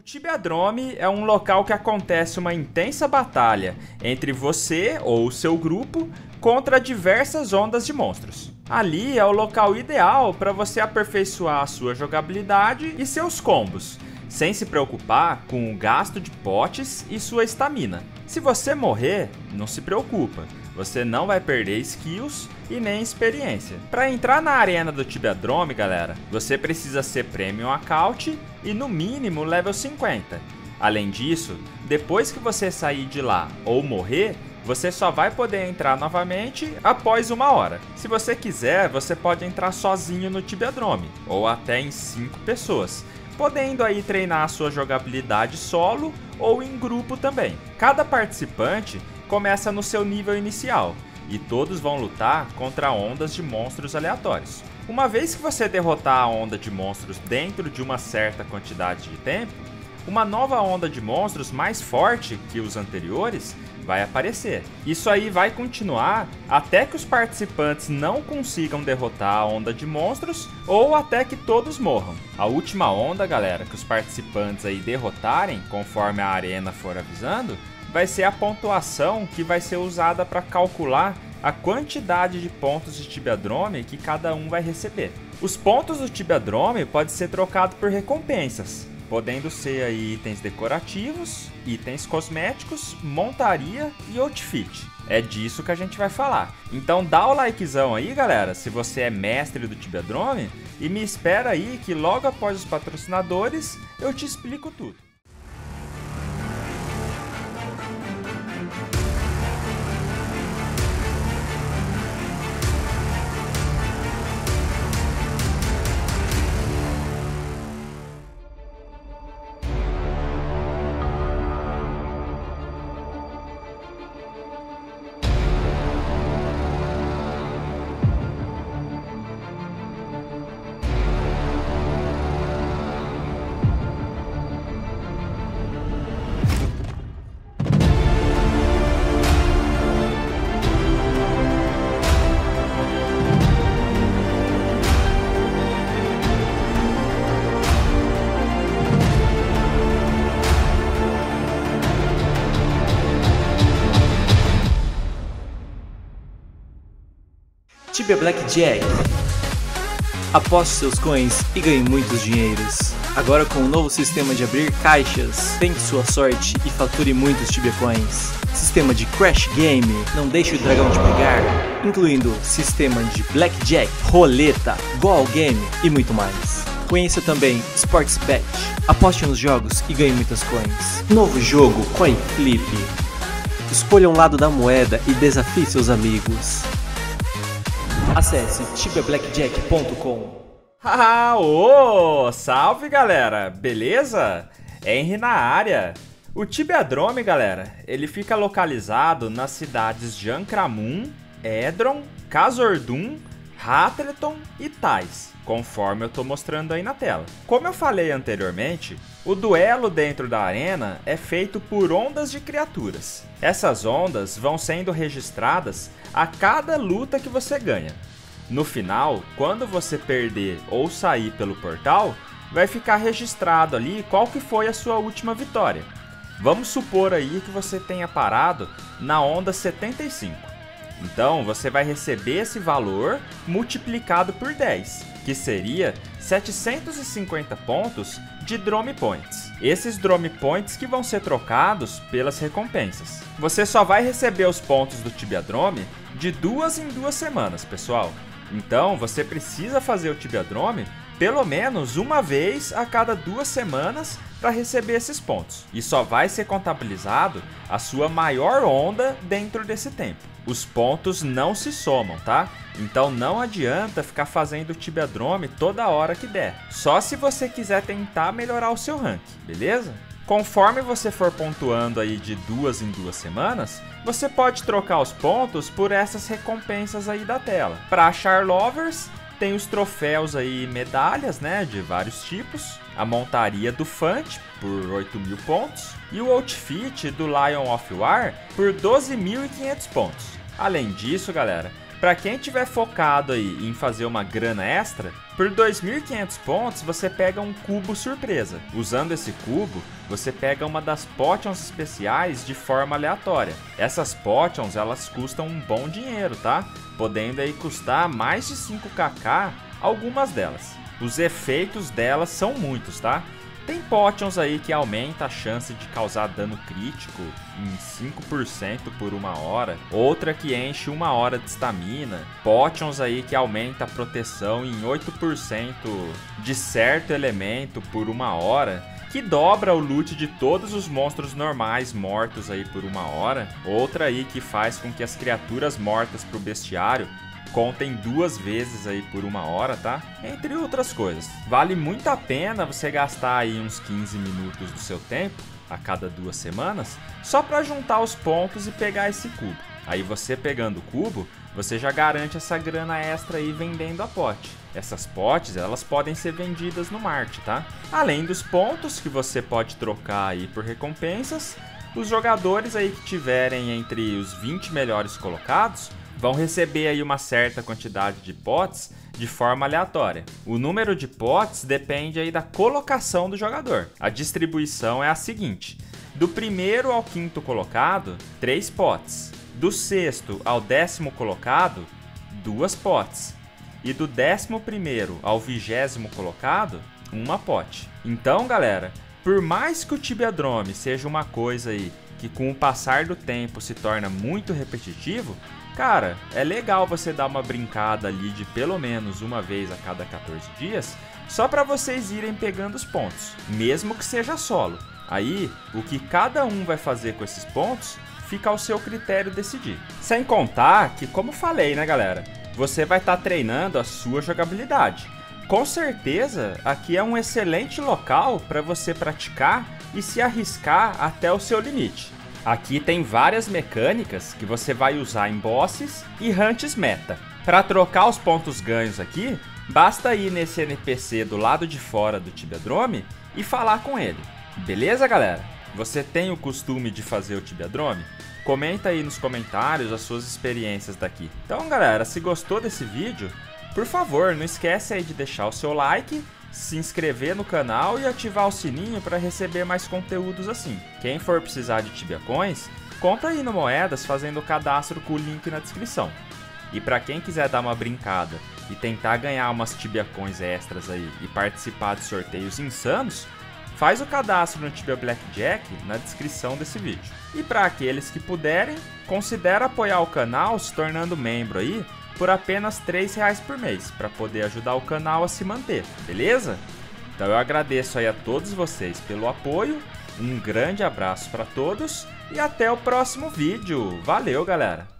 Tibiadrome é um local que acontece uma intensa batalha entre você ou seu grupo contra diversas ondas de monstros. Ali é o local ideal para você aperfeiçoar a sua jogabilidade e seus combos, sem se preocupar com o gasto de potes e sua estamina. Se você morrer, não se preocupa, você não vai perder skills e nem experiência. Para entrar na arena do Tibiadrome, galera, você precisa ser Premium Account e no mínimo level 50. Além disso, depois que você sair de lá ou morrer, você só vai poder entrar novamente após 1 hora. Se você quiser, você pode entrar sozinho no Tibiadrome, ou até em 5 pessoas, podendo aí treinar a sua jogabilidade solo ou em grupo também. Cada participante começa no seu nível inicial, e todos vão lutar contra ondas de monstros aleatórios. Uma vez que você derrotar a onda de monstros dentro de uma certa quantidade de tempo, uma nova onda de monstros mais forte que os anteriores vai aparecer. Isso aí vai continuar até que os participantes não consigam derrotar a onda de monstros ou até que todos morram. A última onda, galera, que os participantes aí derrotarem, conforme a arena for avisando, vai ser a pontuação que vai ser usada para calcular a quantidade de pontos de Tibiadrome que cada um vai receber. Os pontos do Tibiadrome podem ser trocados por recompensas, podendo ser aí itens decorativos, itens cosméticos, montaria e outfit. É disso que a gente vai falar. Então dá o likezão aí, galera, se você é mestre do Tibiadrome, e me espera aí que logo após os patrocinadores eu te explico tudo. Tibia Blackjack. Aposte seus coins e ganhe muitos dinheiros. Agora com o novo sistema de abrir caixas, tente sua sorte e fature muitos Tibia Coins. Sistema de Crash Game, não deixe o dragão te pegar, incluindo sistema de Blackjack, roleta, Goal Game e muito mais. Conheça também Sports Bet. Aposte nos jogos e ganhe muitas coins. Novo jogo Coin Flip. Escolha um lado da moeda e desafie seus amigos. Acesse tibiablackjack.com. Salve galera, beleza? Henry na área. O Tibiadrome, galera, ele fica localizado nas cidades de Ancramun, Edron, Khazor-dûm, Hatreton e Tais, conforme eu tô mostrando aí na tela. Como eu falei anteriormente, o duelo dentro da arena é feito por ondas de criaturas. Essas ondas vão sendo registradas a cada luta que você ganha. No final, quando você perder ou sair pelo portal, vai ficar registrado ali qual que foi a sua última vitória. Vamos supor aí que você tenha parado na onda 75. Então você vai receber esse valor multiplicado por 10, que seria 750 pontos de Drome Points. Esses Drome Points que vão ser trocados pelas recompensas. Você só vai receber os pontos do Tibiadrome de 2 em 2 semanas, pessoal. Então você precisa fazer o Tibiadrome pelo menos uma vez a cada 2 semanas para receber esses pontos. E só vai ser contabilizado a sua maior onda dentro desse tempo. Os pontos não se somam, tá? Então não adianta ficar fazendo o Tibiadrome toda hora que der. Só se você quiser tentar melhorar o seu rank, beleza? Conforme você for pontuando aí de 2 em 2 semanas, você pode trocar os pontos por essas recompensas aí da tela. Para achar lovers, tem os troféus aí, medalhas, né, de vários tipos, a montaria do Fant por 8.000 pontos e o outfit do Lion of War por 12.500 pontos. Além disso, galera, Para quem tiver focado aí em fazer uma grana extra, por 2.500 pontos você pega um cubo surpresa. Usando esse cubo, você pega uma das potions especiais de forma aleatória. Essas potions, elas custam um bom dinheiro, tá? Podendo aí custar mais de 5kk algumas delas. Os efeitos delas são muitos, tá? Tem potions aí que aumenta a chance de causar dano crítico em 5% por 1 hora. Outra que enche 1 hora de estamina. Potions aí que aumenta a proteção em 8% de certo elemento por 1 hora. Que dobra o loot de todos os monstros normais mortos aí por 1 hora. Outra aí que faz com que as criaturas mortas pro bestiário contem 2 vezes aí por 1 hora, tá? Entre outras coisas. Vale muito a pena você gastar aí uns 15 minutos do seu tempo, a cada 2 semanas, só para juntar os pontos e pegar esse cubo. Aí você pegando o cubo, você já garante essa grana extra aí vendendo a pote. Essas potes, elas podem ser vendidas no Mart, tá? Além dos pontos que você pode trocar aí por recompensas, os jogadores aí que tiverem entre os 20 melhores colocados vão receber aí uma certa quantidade de potes de forma aleatória. O número de potes depende aí da colocação do jogador. A distribuição é a seguinte: do 1º ao 5º colocado, 3 potes. Do 6º ao 10º colocado, 2 potes. E do 11º ao 20º colocado, 1 pote. Então, galera, por mais que o Tibiadrome seja uma coisa aí que com o passar do tempo se torna muito repetitivo, cara, é legal você dar uma brincada ali de pelo menos uma vez a cada 14 dias, só para vocês irem pegando os pontos, mesmo que seja solo. Aí, o que cada um vai fazer com esses pontos, fica ao seu critério decidir. Sem contar que, como falei, né, galera, você vai estar treinando a sua jogabilidade. Com certeza, aqui é um excelente local para você praticar e se arriscar até o seu limite. Aqui tem várias mecânicas que você vai usar em bosses e hunts meta. Para trocar os pontos ganhos aqui, basta ir nesse NPC do lado de fora do Tibiadrome e falar com ele. Beleza, galera? Você tem o costume de fazer o Tibiadrome? Comenta aí nos comentários as suas experiências daqui. Então, galera, se gostou desse vídeo, por favor, não esquece aí de deixar o seu like, se inscrever no canal e ativar o sininho para receber mais conteúdos assim. Quem for precisar de Tibia Coins, compra aí no Moedas fazendo o cadastro com o link na descrição. E para quem quiser dar uma brincada e tentar ganhar umas Tibia Coins extras aí e participar de sorteios insanos, faz o cadastro no Tibia Blackjack na descrição desse vídeo. E para aqueles que puderem, considere apoiar o canal se tornando membro aí por apenas R$3 por mês, para poder ajudar o canal a se manter, beleza? Então eu agradeço aí a todos vocês pelo apoio, um grande abraço para todos e até o próximo vídeo. Valeu, galera!